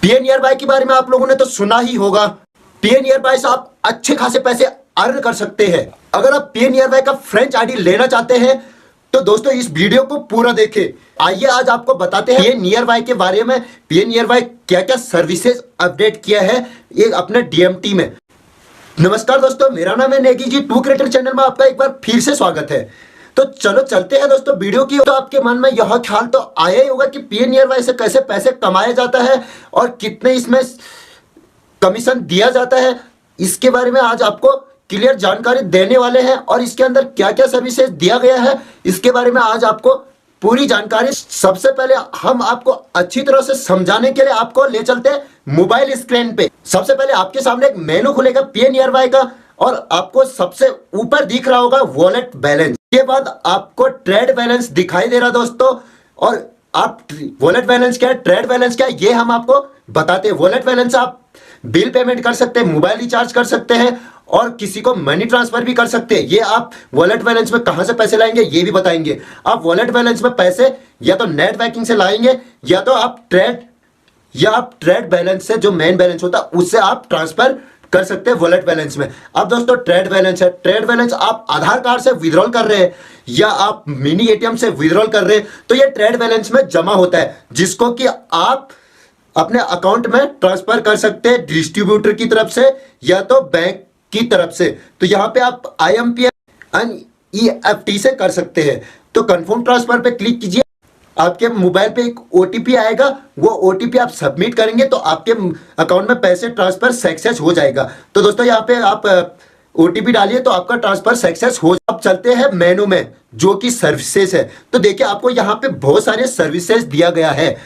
PN nearby के बारे में आप लोगों ने तो सुना ही होगा। पीएन नियरबाय से आप अच्छे खासे पैसे अर्न कर सकते हैं। अगर आप पीएन नियरबाय का फ्रेंच आईडी लेना चाहते हैं तो दोस्तों इस वीडियो को पूरा देखें। आइए आज आपको बताते हैं पीएन नियरबाय के बारे में। पीएन नियरबाय क्या क्या सर्विसेज अपडेट किया है ये अपने डीएमटी में। नमस्कार दोस्तों, मेरा नाम है Negi ji. To creator channel में आपका एक बार फिर से स्वागत है। तो चलो चलते हैं दोस्तों वीडियो की। तो आपके मन में यह ख्याल तो आया ही होगा कि पीएन नियरबाय से कैसे पैसे कमाया जाता है और कितने इसमें कमीशन दिया जाता है। इसके बारे में आज आपको क्लियर जानकारी देने वाले हैं और इसके अंदर क्या क्या सर्विसेज दिया गया है इसके बारे में आज आपको पूरी जानकारी। सबसे पहले हम आपको अच्छी तरह से समझाने के लिए आपको ले चलते हैं मोबाइल स्क्रीन पे। सबसे पहले आपके सामने एक मेनू खुलेगा पीएन नियरबाय का और आपको सबसे ऊपर दिख रहा होगा वॉलेट बैलेंस। के बाद आपको ट्रेड बैलेंस दिखाई दे रहा दोस्तों। और आप वॉलेट बैलेंस क्या है, ट्रेड बैलेंस क्या है, ये हम आपको बताते हैं। वॉलेट बैलेंस आप बिल पेमेंट कर सकते हैं, मोबाइल रिचार्ज कर सकते हैं और किसी को मनी ट्रांसफर भी कर सकते हैं। ये आप वॉलेट बैलेंस में कहां से पैसे लाएंगे ये भी बताएंगे। आप वॉलेट बैलेंस में पैसे या तो नेट बैंकिंग से लाएंगे या तो आप ट्रेड बैलेंस से जो मेन बैलेंस होता है उससे आप ट्रांसफर कर सकते हैं वॉलेट बैलेंस में। अब दोस्तों ट्रेड बैलेंस है। ट्रेड बैलेंस आप आधार कार्ड से विड्रॉल कर रहे हैं या आप मिनी एटीएम से विड्रॉल कर रहे हैं तो ये ट्रेड बैलेंस में जमा होता है, जिसको कि आप अपने अकाउंट में ट्रांसफर कर सकते हैं डिस्ट्रीब्यूटर की तरफ से या तो बैंक की तरफ से। तो यहां पे आप IMPS EFT से कर सकते हैं। तो कंफर्म ट्रांसफर पे क्लिक कीजिए। आपके मोबाइल पे एक OTP आएगा, वो OTP आप सबमिट करेंगे तो आपके अकाउंट में पैसे ट्रांसफर सक्सेस हो जाएगा। तो दोस्तों यहाँ पे आप OTP डालिए तो आपका ट्रांसफर सक्सेस हो। अब चलते हैं मेनू में जो कि सर्विसेज है। तो देखिए आपको यहाँ पे बहुत सारे सर्विसेज दिया गया है।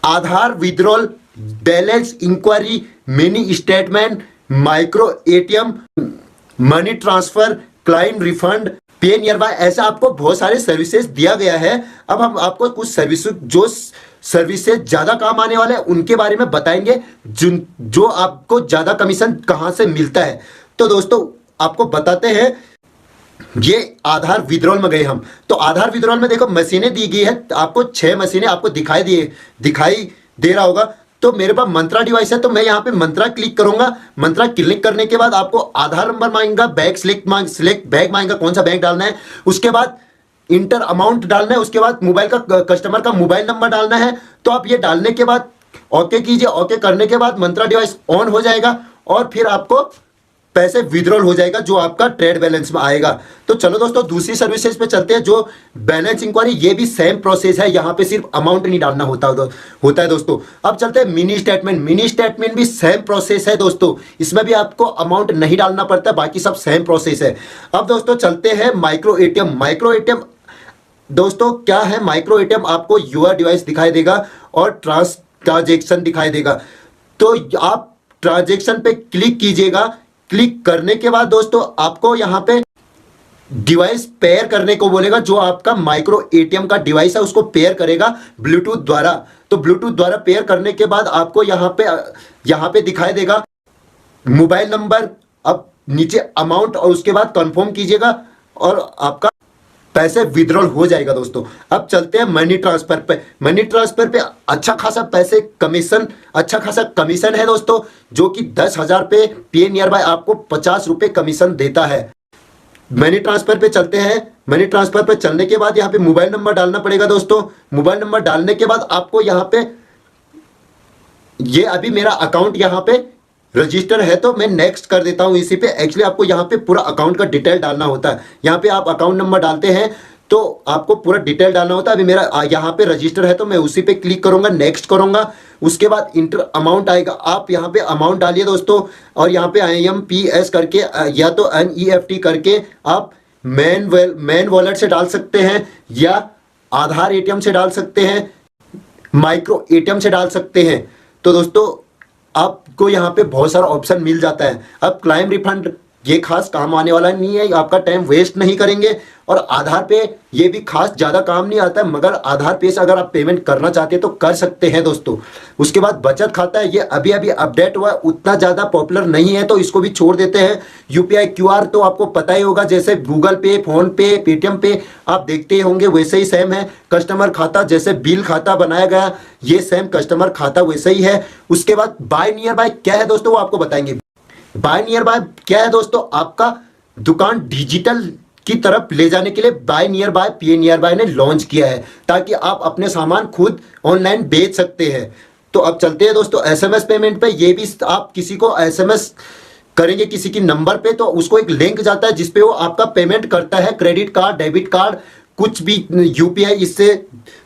Aadhaar withdrawal, balance inquiry, mini statement, micro ATM, money transfer, claim refund, PN nearby, ऐसा आपको बहुत सारे सर्विसेज दिया गया है। अब हम आपको कुछ सर्विसेज ज्यादा काम आने वाले हैं उनके बारे में बताएंगे, जो आपको ज्यादा कमीशन कहां से मिलता है। तो दोस्तों आपको बताते हैं, ये आधार विड्रॉल में गए हम। तो आधार विड्रॉल में देखो मशीनें दी गई है, आपको 6 मशीनें आपको दिखाई दे रहा होगा। तो मेरे पास मंत्रा डिवाइस है तो मैं यहाँ पे मंत्रा क्लिक करूंगा। मंत्रा क्लिक करने के बाद आपको आधार नंबर मांगेगा, बैंक सिलेक्ट बैंक मांगेगा, कौन सा बैंक डालना है। उसके बाद इंटर अमाउंट डालना है। उसके बाद मोबाइल का कस्टमर का मोबाइल नंबर डालना है। तो आप ये डालने के बाद ओके कीजिए। ओके करने के बाद मंत्रा डिवाइस ऑन हो जाएगा और फिर आपको पैसे विड्रॉल हो जाएगा जो आपका ट्रेड बैलेंस में आएगा। तो चलो दोस्तों दूसरी सर्विसेज पे चलते हैं, जो बैलेंस इंक्वायरी। ये भी सेम प्रोसेस है, यहाँ पे सिर्फ अमाउंट नहीं डालना होता है दोस्तों। अब चलते हैं मिनी स्टेटमेंट। मिनी स्टेटमेंट भी सेम प्रोसेस है दोस्तों, इसमें भी आपको अमाउंट नहीं डालना पड़ता, बाकी सब सेम प्रोसेस है। अब दोस्तों चलते हैं माइक्रो ATM। माइक्रो ATM दोस्तों क्या है, माइक्रो ATM आपको यूआर डिवाइस दिखाई देगा और ट्रांजैक्शन दिखाई देगा। तो आप ट्रांजैक्शन पे क्लिक कीजिएगा। क्लिक करने के बाद दोस्तों आपको यहाँ पे डिवाइस पेयर करने को बोलेगा। जो आपका माइक्रो ATM का डिवाइस है उसको पेयर करेगा ब्लूटूथ द्वारा। तो ब्लूटूथ द्वारा पेयर करने के बाद आपको यहाँ पे दिखाई देगा मोबाइल नंबर, अब नीचे अमाउंट और उसके बाद कंफर्म कीजिएगा और आपका पैसे विड्रॉल हो जाएगा दोस्तों। अब चलते हैं मनी ट्रांसफर पे। मनी ट्रांसफर पे अच्छा खासा कमीशन है दोस्तों, जो कि 10,000 पे पीएन नियरबाय आपको 50 रुपए कमीशन देता है। मनी ट्रांसफर पे चलते हैं। मनी ट्रांसफर पे चलने के बाद यहाँ पे मोबाइल नंबर डालना पड़ेगा दोस्तों। मोबाइल नंबर डालने के बाद आपको यहाँ पे, ये अभी मेरा अकाउंट यहाँ पे रजिस्टर है तो मैं नेक्स्ट कर देता हूं इसी पे। एक्चुअली आपको यहाँ पे पूरा अकाउंट का डिटेल डालना होता है। यहाँ पे आप अकाउंट नंबर डालते हैं तो आपको पूरा डिटेल डालना होता है। अभी मेरा यहाँ पे रजिस्टर है तो मैं उसी पे क्लिक करूंगा, नेक्स्ट करूंगा। उसके बाद इंटर अमाउंट आएगा, आप यहाँ पे अमाउंट डालिए दोस्तों और यहाँ पे IMPS करके या तो NEFT करके आप मेन वॉलेट से डाल सकते हैं या आधार ATM से डाल सकते हैं, माइक्रो ATM से डाल सकते हैं। तो दोस्तों आपको यहाँ पे बहुत सारा ऑप्शन मिल जाता है। अब क्लाइम रिफंड ये खास काम आने वाला नहीं है, आपका टाइम वेस्ट नहीं करेंगे। और आधार पे ये भी खास ज़्यादा काम नहीं आता है, मगर आधार पे से अगर आप पेमेंट करना चाहते हैं तो कर सकते हैं दोस्तों। उसके बाद बचत खाता है, ये अभी अभी अपडेट हुआ, उतना ज़्यादा पॉपुलर नहीं है तो इसको भी छोड़ देते हैं। यूपीआई क्यूआर तो आपको पता ही होगा, जैसे गूगल पे, फोन पे, पेटीएम पे आप देखते ही होंगे, वैसे ही सेम है। कस्टमर खाता जैसे बिल खाता बनाया गया, ये सेम कस्टमर खाता वैसे ही है। उसके बाद बाय नियर बाय क्या है दोस्तों, वो आपको बताएंगे। बाय नियर बाय क्या है दोस्तों, आपका दुकान डिजिटल की तरफ ले जाने के लिए by nearby, P nearby ने लॉन्च किया है, ताकि आप अपने सामान खुद ऑनलाइन बेच सकते हैं। तो अब चलते हैं दोस्तों एसएमएस पेमेंट पे। ये भी आप किसी को एसएमएस करेंगे किसी की नंबर पे, तो उसको एक लिंक जाता है जिसपे वो आपका पेमेंट करता है, क्रेडिट कार्ड, डेबिट कार्ड, कुछ भी यूपीआई, इससे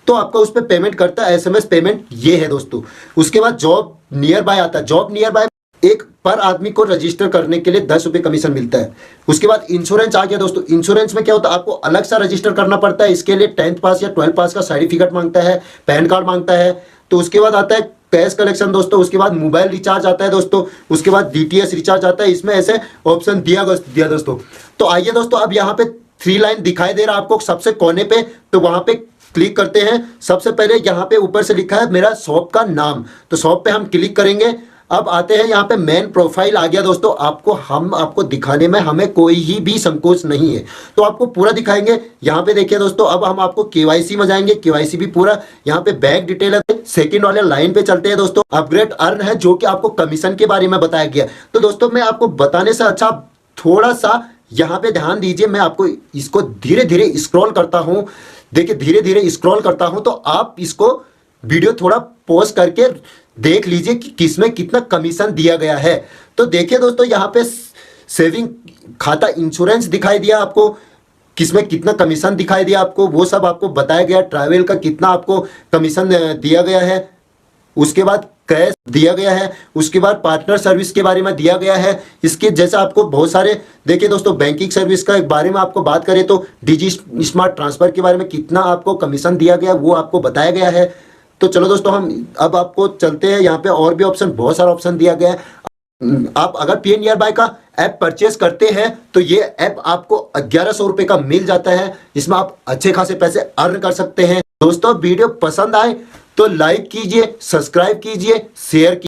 तो आपका उस पर पेमेंट करता है। एसएमएस पेमेंट ये है दोस्तों। उसके बाद जॉब नियर बाय आता है। जॉब नियर बाय एक पर आदमी को रजिस्टर करने के लिए 10 रुपये कमीशन मिलता है। उसके बाद इंश्योरेंस आ गया दोस्तों। इंश्योरेंस में क्या होता है, आपको अलग सा रजिस्टर करना पड़ता है। इसके लिए 10th पास या 12th पास का सर्टिफिकेट मांगता है, पैन कार्ड मांगता है। तो उसके बाद आता है कैश कलेक्शन दोस्तों। उसके बाद मोबाइल रिचार्ज आता है दोस्तों। उसके बाद डीटीएच रिचार्ज आता है। इसमें ऐसे ऑप्शन दिया दोस्तों। तो आइए दोस्तों, अब यहाँ पे 3 लाइन दिखाई दे रहा है आपको सबसे कोने पे, तो वहां पे क्लिक करते हैं। सबसे पहले यहाँ पे ऊपर से लिखा है मेरा शॉप का नाम, तो शॉप पे हम क्लिक करेंगे। अब आते हैं यहाँ पे मेन प्रोफाइल आ गया दोस्तों। आपको दिखाने में हमें कोई ही भी संकोच नहीं है, तो आपको पूरा दिखाएंगे। यहाँ पे देखिए दोस्तों, अब हम आपको केवाईसी में जाएंगे। केवाईसी भी पूरा, यहाँ पे बैंक डिटेल है। सेकंड वाले लाइन पे चलते हैं दोस्तों। अपग्रेड अर्न है, जो कि आपको कमीशन के बारे में बताया गया। तो दोस्तों मैं आपको बताने से अच्छा थोड़ा सा यहाँ पे ध्यान दीजिए। मैं आपको इसको धीरे धीरे स्क्रॉल करता हूँ। देखिए धीरे धीरे स्क्रॉल करता हूँ, तो आप इसको वीडियो थोड़ा पॉज करके देख लीजिए कि किसमें कितना कमीशन दिया गया है। तो देखिए दोस्तों, यहाँ पे सेविंग खाता इंश्योरेंस दिखाई दिया आपको, किसमें कितना कमीशन दिखाई दिया आपको, वो सब आपको बताया गया। ट्रैवल का कितना आपको कमीशन दिया गया है, उसके बाद कैश दिया गया है, उसके बाद पार्टनर सर्विस के बारे में दिया गया है। इसके जैसा आपको बहुत सारे, देखिए दोस्तों बैंकिंग सर्विस का बारे में आपको बात करें तो डिजी स्मार्ट ट्रांसफर के बारे में कितना आपको कमीशन दिया गया वो आपको बताया गया है। तो चलो दोस्तों, हम अब आपको चलते हैं। यहाँ पे और भी ऑप्शन, बहुत सारा ऑप्शन दिया गया है। आप अगर पी नियर बाय का ऐप परचेज करते हैं तो ये ऐप आपको 1100 रुपये का मिल जाता है। इसमें आप अच्छे खासे पैसे अर्न कर सकते हैं। दोस्तों वीडियो पसंद आए तो लाइक कीजिए, सब्सक्राइब कीजिए, शेयर कीजिए।